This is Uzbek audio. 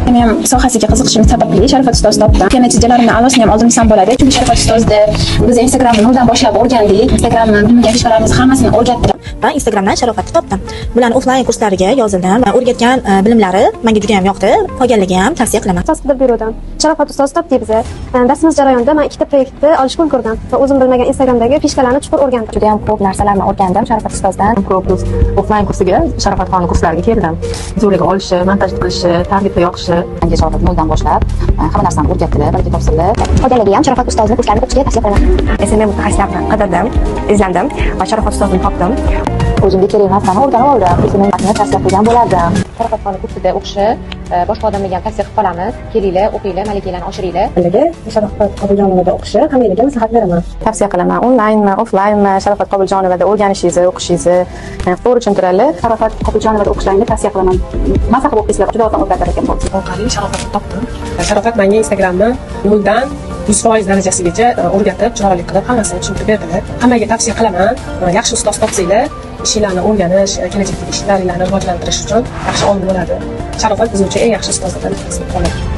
Men ham sohasiga qiziqishim sababli Sharofat ustoz topdim. Natijalarimni a'losini ham oldin desam bo'ladi. Chunki Sharofat ustozda biz Instagramni noldan boshlab o'rgandik. Instagramni bilmagan ishlarimizni hammasini o'rgatdi. Va Instagramdan Sharofatni topdim. Bularni offlayn kurslariga yozildim va o'rgatgan bilimlari menga juda ham yoqdi. Qolganligi ham tavsiya qilaman. Ustoz qilib beruvdim. Sharofat ustoz topdik bizni. Darsimiz jarayonida men ikkita proyektni olishga ulgurdim va o'zim bilmagan Instagramdagi fishkalarni chuqur o'rgandim. Juda ham ko'p narsalarni o'rgandim Sharofat ustozdan. Pro Plus offlayn kursiga Sharofatxon kurslariga keldim. Videolarga olishi, montaj qilishi, targibga yoqishi, Menga Sharofat noldan boshlab hamma narsani o'rgatdilar, birga topshirdilar. Qolganligi ham Sharofat ustozni kurslarini o'qishga tavsiya qilaman. SMM mutaxassislarni qidirdim, izlandim va Sharofat ustozni topdim. O'zimga kerak narsani o'rganib oldim. O'zimni tavsiya qilgan bo'lardim. Sharofatxon kursida o'qishi boshqa odamlarga ham tavsiya qilib qolamiz. Kelinglar, o'qinglar, malakalarni oshiringlar. Sharofat Qobuljonovada o'qishi hammaga maslahat beraman. Tavsiya qilaman. Onlaynmi, offlaynmi Sharofat Qobuljonovada o'rganishingizni, o'qishingizni to'g'ri tushuntiradi. Sharofat Qobuljonovada o'qishlaringizni tavsiya qilaman. Maza qilib o'qisanglar juda oson o'rgatar ekan bu. Orqali Sharofatni topdim. Sharofat menga Instagramni 0 dan 100% darajasigacha o'rgatib, chiroyli qilib hammasini tushuntirib berdilar. Hammaga tavsiya qilaman. Yaxshi ustoz topsanglar, ishinglarni o'rganish, kelajakdagi ishlaringlarni rivojlantirish uchun yaxshi omil bo'ladi. Sharofat biz uchun eng yaxshi ustozlardan birisi bo'ladi.